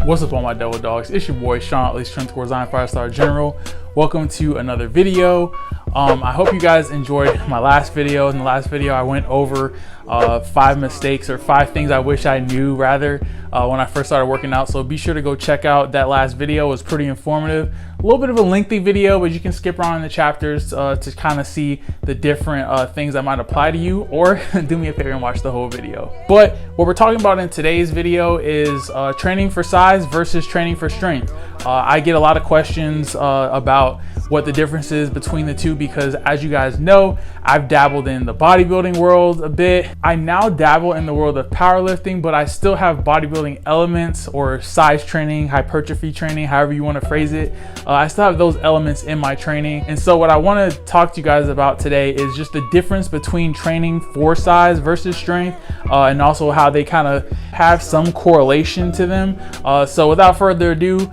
What's up, all my devil dogs? It's your boy Sean, at least Strength Towards Iron 5-star General. Welcome to another video. I hope you guys enjoyed my last video. In the last video, I went over 5 mistakes, or 5 things I wish I knew rather when I first started working out. So be sure to go check out that last video. It was pretty informative. A little bit of a lengthy video, but you can skip around in the chapters to kind of see the different things that might apply to you, or do me a favor and watch the whole video. But what we're talking about in today's video is training for size versus training for strength. I get a lot of questions about what the difference is between the two, because as you guys know, I've dabbled in the bodybuilding world a bit. I now dabble in the world of powerlifting, but I still have bodybuilding elements, or size training, hypertrophy training, however you want to phrase it. I still have those elements in my training. And so what I want to talk to you guys about today is just the difference between training for size versus strength, and also how they kind of have some correlation to them. So without further ado,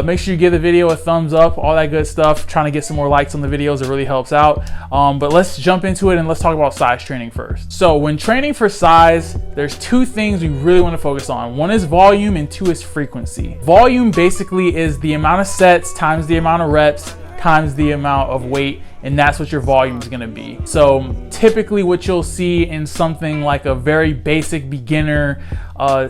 make sure you give the video a thumbs up, all that good stuff. Trying to get some more likes on the videos, it really helps out. But let's jump into it and let's talk about size training first. So when training for size, there's 2 things we really want to focus on. 1 is volume and 2 is frequency. Volume basically is the amount of sets times the amount of reps times the amount of weight, and that's what your volume is going to be. So typically what you'll see in something like a very basic beginner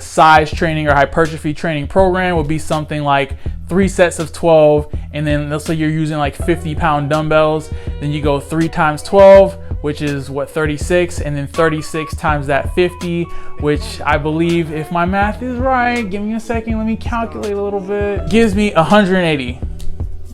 size training or hypertrophy training program would be something like 3 sets of 12, and then let's say you're using like 50-pound dumbbells, then you go 3 times 12, which is what, 36, and then 36 times that 50, which I believe, if my math is right, give me a second, let me calculate a little bit, gives me 180.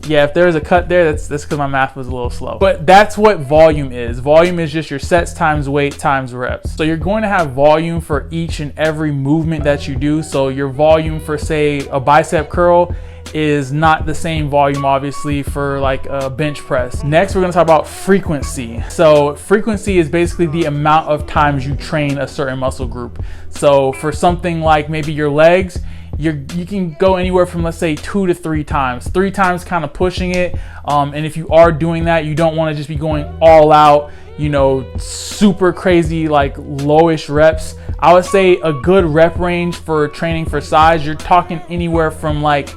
Yeah, if there's a cut there, that's because my math was a little slow. But that's what volume is. Volume is just your sets times weight times reps. So you're going to have volume for each and every movement that you do. So your volume for, say, a bicep curl is not the same volume, obviously, for like a bench press. Next, we're going to talk about frequency. So frequency is basically the amount of times you train a certain muscle group. So for something like maybe your legs, you can go anywhere from, let's say, 2 to 3 times. 3 times kind of pushing it. And if you are doing that, you don't want to just be going all out, you know, super crazy, like lowish reps. I would say a good rep range for training for size, you're talking anywhere from like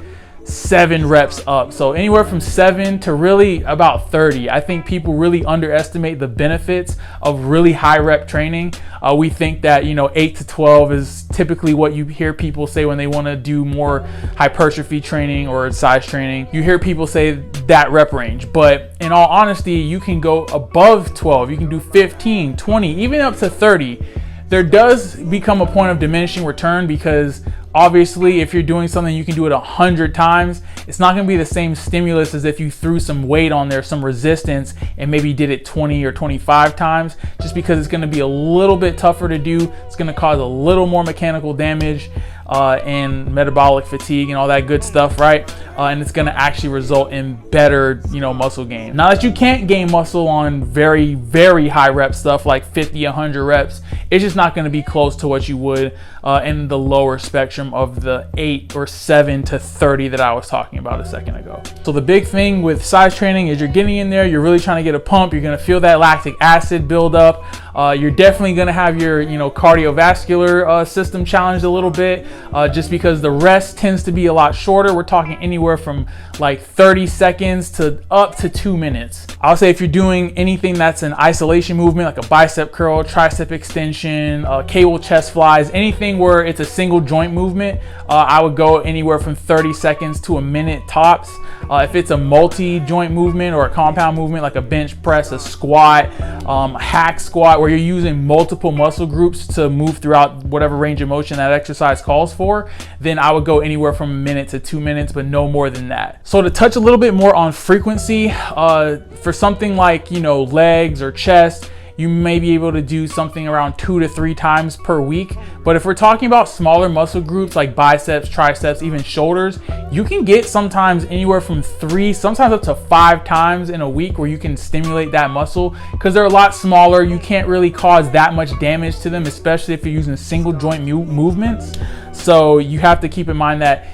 7 reps up. So anywhere from 7 to really about 30. I think people really underestimate the benefits of really high rep training. We think that, you know, 8 to 12 is typically what you hear people say when they want to do more hypertrophy training or size training. You hear people say that rep range, but in all honesty, you can go above 12. You can do 15, 20, even up to 30. There does become a point of diminishing return, because obviously if you're doing something you can do it 100 times, it's not going to be the same stimulus as if you threw some weight on there, some resistance, and maybe did it 20 or 25 times, just because it's going to be a little bit tougher to do. It's going to cause a little more mechanical damage and metabolic fatigue and all that good stuff, right? And it's going to actually result in better, you know, muscle gain. Now that you can't gain muscle on very, very high rep stuff like 50, 100 reps, it's just not going to be close to what you would in the lower spectrum of the 8 or 7 to 30 that I was talking about a second ago. So the big thing with size training is you're getting in there, you're really trying to get a pump, you're going to feel that lactic acid build up. You're definitely going to have your, you know, cardiovascular system challenged a little bit, just because the rest tends to be a lot shorter. We're talking anywhere from like 30 seconds to up to 2 minutes. I'll say if you're doing anything that's an isolation movement, like a bicep curl, tricep extension, cable chest flies, anything where it's a single joint movement, I would go anywhere from 30 seconds to a minute tops. If it's a multi-joint movement or a compound movement like a bench press, a squat, hack squat, where you're using multiple muscle groups to move throughout whatever range of motion that exercise calls for, then I would go anywhere from a minute to 2 minutes, but no more than that. So to touch a little bit more on frequency, for something like, you know, legs or chest, you may be able to do something around 2 to 3 times per week. But if we're talking about smaller muscle groups like biceps, triceps, even shoulders, you can get sometimes anywhere from 3, sometimes up to 5 times in a week where you can stimulate that muscle, because they're a lot smaller. You can't really cause that much damage to them, especially if you're using single joint movements. So you have to keep in mind that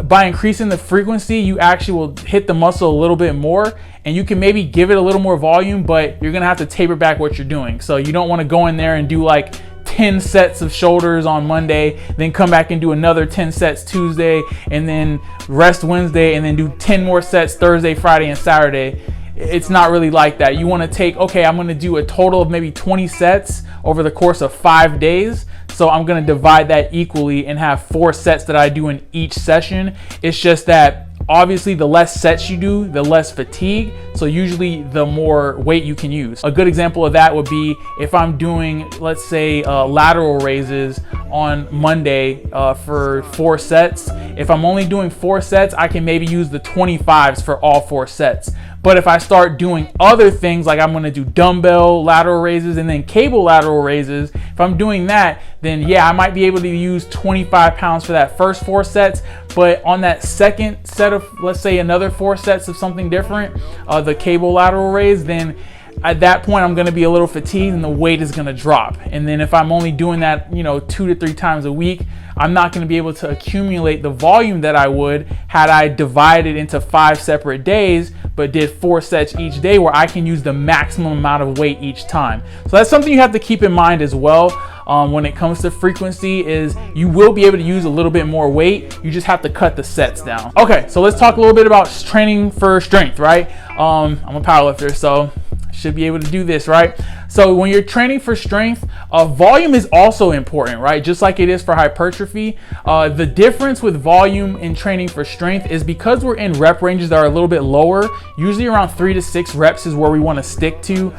by increasing the frequency, you actually will hit the muscle a little bit more, and you can maybe give it a little more volume, but you're gonna have to taper back what you're doing. So you don't want to go in there and do like 10 sets of shoulders on Monday, then come back and do another 10 sets Tuesday, and then rest Wednesday, and then do 10 more sets Thursday, Friday, and Saturday. It's not really like that. You want to take, okay, I'm going to do a total of maybe 20 sets over the course of 5 days. So I'm going to divide that equally and have 4 sets that I do in each session. It's just that obviously the less sets you do, the less fatigue. So usually the more weight you can use. A good example of that would be if I'm doing, let's say, lateral raises on Monday for 4 sets. If I'm only doing 4 sets, I can maybe use the 25s for all 4 sets. But if I start doing other things, like I'm gonna do dumbbell lateral raises and then cable lateral raises, if I'm doing that, then yeah, I might be able to use 25 pounds for that first 4 sets. But on that second set of, let's say, another 4 sets of something different, the cable lateral raise, then at that point I'm going to be a little fatigued and the weight is going to drop. And then if I'm only doing that, 2 to 3 times a week, I'm not going to be able to accumulate the volume that I would had I divided into 5 separate days, but did 4 sets each day where I can use the maximum amount of weight each time. So that's something you have to keep in mind as well. When it comes to frequency, is you will be able to use a little bit more weight. You just have to cut the sets down. Okay, so let's talk a little bit about training for strength, right? I'm a powerlifter, so should be able to do this, right? So when you're training for strength, volume is also important, right? Just like it is for hypertrophy. The difference with volume in training for strength is because we're in rep ranges that are a little bit lower, usually around 3 to 6 reps is where we want to stick to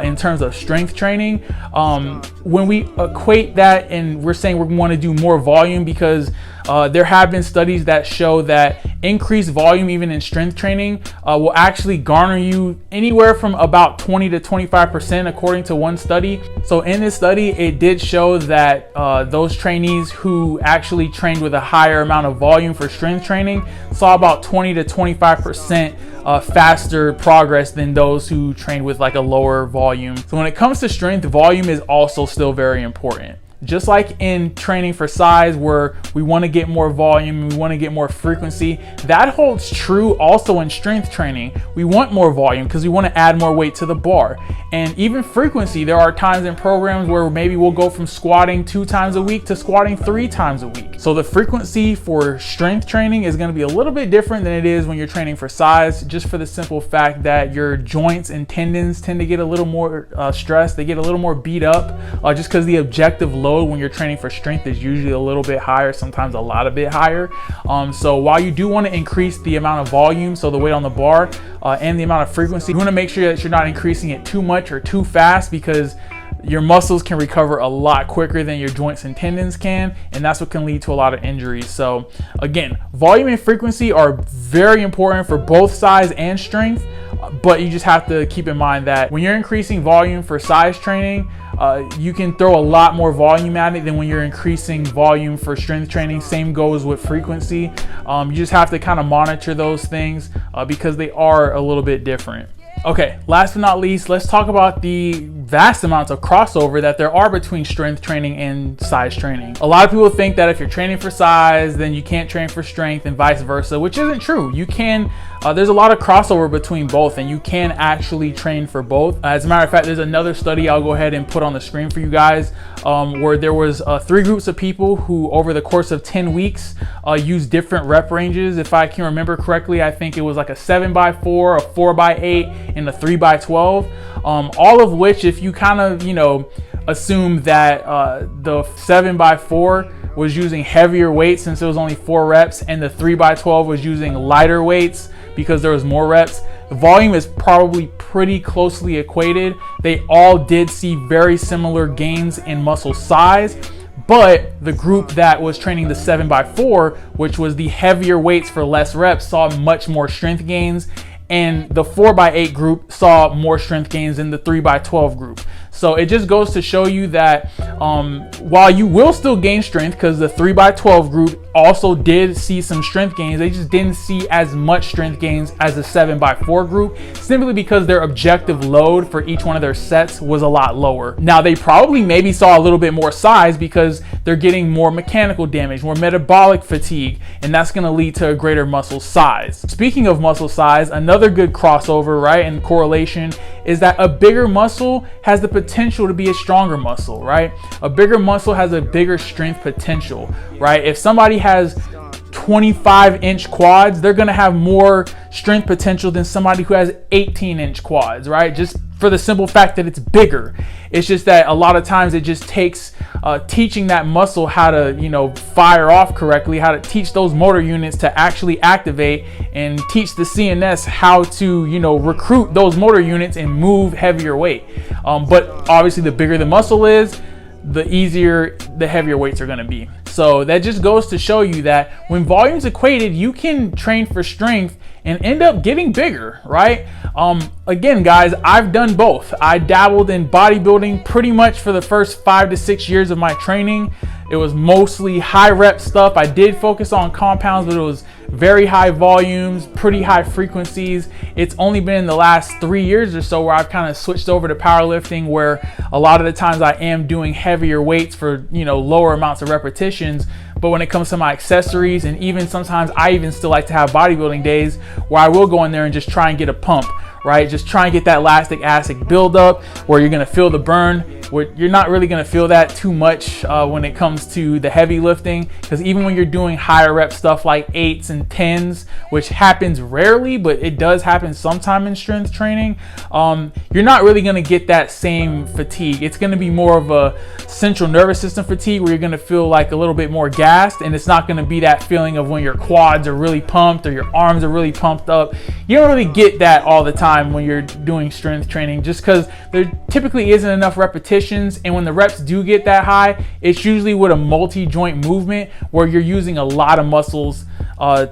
in terms of strength training. When we equate that and we're saying we want to do more volume, because there have been studies that show that increased volume even in strength training will actually garner you anywhere from about 20 to 25% according to one study. So in this study, it did show that those trainees who actually trained with a higher amount of volume for strength training saw about 20 to 25% faster progress than those who trained with like a lower volume. So when it comes to strength, volume is also still very important. Just like in training for size, where we want to get more volume, we want to get more frequency, that holds true also in strength training. We want more volume because we want to add more weight to the bar. And even frequency, there are times in programs where maybe we'll go from squatting 2 times a week to squatting 3 times a week. So the frequency for strength training is going to be a little bit different than it is when you're training for size, just for the simple fact that your joints and tendons tend to get a little more stressed. They get a little more beat up just because the objective load when you're training for strength is usually a little bit higher, sometimes a lot bit higher. So while you do want to increase the amount of volume, so the weight on the bar, and the amount of frequency, you want to make sure that you're not increasing it too much or too fast, because your muscles can recover a lot quicker than your joints and tendons can, and that's what can lead to a lot of injuries. So again, volume and frequency are very important for both size and strength, but you just have to keep in mind that when you're increasing volume for size training, you can throw a lot more volume at it than when you're increasing volume for strength training. Same goes with frequency. You just have to kind of monitor those things because they are a little bit different. Okay, last but not least, let's talk about the vast amounts of crossover that there are between strength training and size training. A lot of people think that if you're training for size, then you can't train for strength, and vice versa, which isn't true. You can, there's a lot of crossover between both, and you can actually train for both. As a matter of fact, there's another study I'll go ahead and put on the screen for you guys, where there was 3 groups of people who over the course of 10 weeks used different rep ranges. If I can remember correctly, I think it was like a 7x4, a 4x8, and a 3x12, all of which, if you kind of assume that the 7x4 was using heavier weights since it was only 4 reps, and the 3x12 was using lighter weights because there was more reps, the volume is probably pretty closely equated. They all did see very similar gains in muscle size. But the group that was training the 7x4, which was the heavier weights for less reps, saw much more strength gains, and the 4x8 group saw more strength gains than the 3x12 group. So it just goes to show you that while you will still gain strength, because the 3x12 group also did see some strength gains, they just didn't see as much strength gains as the 7x4 group, simply because their objective load for each one of their sets was a lot lower. Now they probably maybe saw a little bit more size because they're getting more mechanical damage, more metabolic fatigue, and that's going to lead to a greater muscle size. Speaking of muscle size, another good crossover, right, and correlation is that a bigger muscle has the potential to be a stronger muscle, right? A bigger muscle has a bigger strength potential, right? If somebody has 25-inch quads, they're going to have more strength potential than somebody who has 18-inch quads, right? Just for the simple fact that it's bigger. It's just that a lot of times it just takes teaching that muscle how to, you know, fire off correctly, how to teach those motor units to actually activate, and teach the CNS how to, you know, recruit those motor units and move heavier weight. But obviously the bigger the muscle is, the easier the heavier weights are going to be. So that just goes to show you that when volume's equated, you can train for strength and end up getting bigger, right? Again, guys, I've done both. I dabbled in bodybuilding pretty much for the first 5 to 6 years of my training. It was mostly high rep stuff. I did focus on compounds, but it was very high volumes, pretty high frequencies. It's only been in the last 3 years or so where I've kind of switched over to powerlifting, where a lot of the times I am doing heavier weights for, you know, lower amounts of repetitions. But when it comes to my accessories, and even sometimes I even still like to have bodybuilding days where I will go in there and just try and get a pump, right? Just try and get that lactic acid buildup where you're gonna feel the burn. Where you're not really gonna feel that too much when it comes to the heavy lifting, because even when you're doing higher rep stuff like 8s and 10s, which happens rarely, but it does happen sometime in strength training, you're not really gonna get that same fatigue. It's gonna be more of a central nervous system fatigue where you're gonna feel like a little bit more gassed, and it's not gonna be that feeling of when your quads are really pumped or your arms are really pumped up. You don't really get that all the time when you're doing strength training, just because there typically isn't enough repetitions, and when the reps do get that high, it's usually with a multi-joint movement where you're using a lot of muscles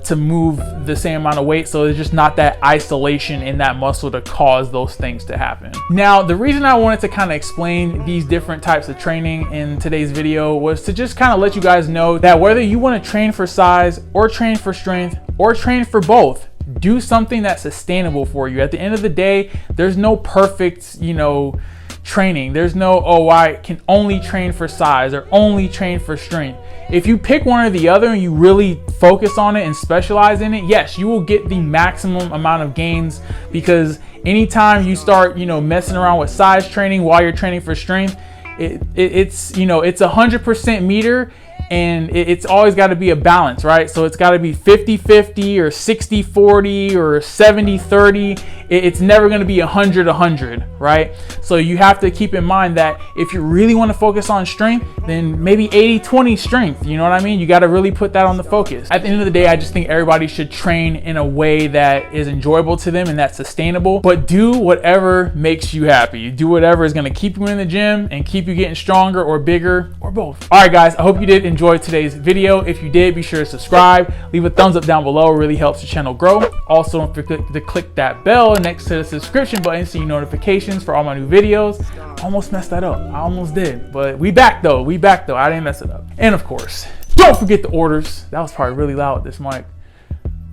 to move the same amount of weight, so there's just not that isolation in that muscle to cause those things to happen. Now, the reason I wanted to kind of explain these different types of training in today's video was to just kind of let you guys know that whether you want to train for size or train for strength or train for both, do something that's sustainable for you. At the end of the day, there's no perfect, you know, training. There's no, oh, I can only train for size or only train for strength. If you pick one or the other and you really focus on it and specialize in it, yes, you will get the maximum amount of gains, because anytime you start, you know, messing around with size training while you're training for strength, it's you know, it's 100% meter, and it's always got to be a balance, right? So it's got to be 50-50 or 60-40 or 70-30. It's never going to be 100-100, right? So you have to keep in mind that if you really want to focus on strength, then maybe 80-20 strength, you know what I mean? You got to really put that on the focus. At the end of the day, I just think everybody should train in a way that is enjoyable to them and that's sustainable, but do whatever makes you happy. Do whatever is going to keep you in the gym and keep you getting stronger or bigger or both. All right, guys, I hope you did enjoy today's video. If you did, be sure to subscribe, leave a thumbs up down below. It really helps the channel grow. Also, don't forget to click that bell next to the subscription button so you notifications for all my new videos. Almost messed that up. I almost did, but we back though. I didn't mess it up. And of course, don't forget the orders. That was probably really loud with this mic.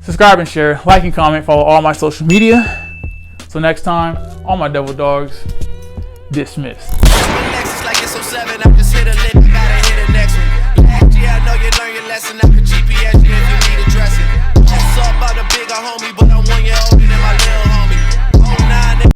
Subscribe and share, like and comment, follow all my social media. So next time, all my devil dogs dismissed.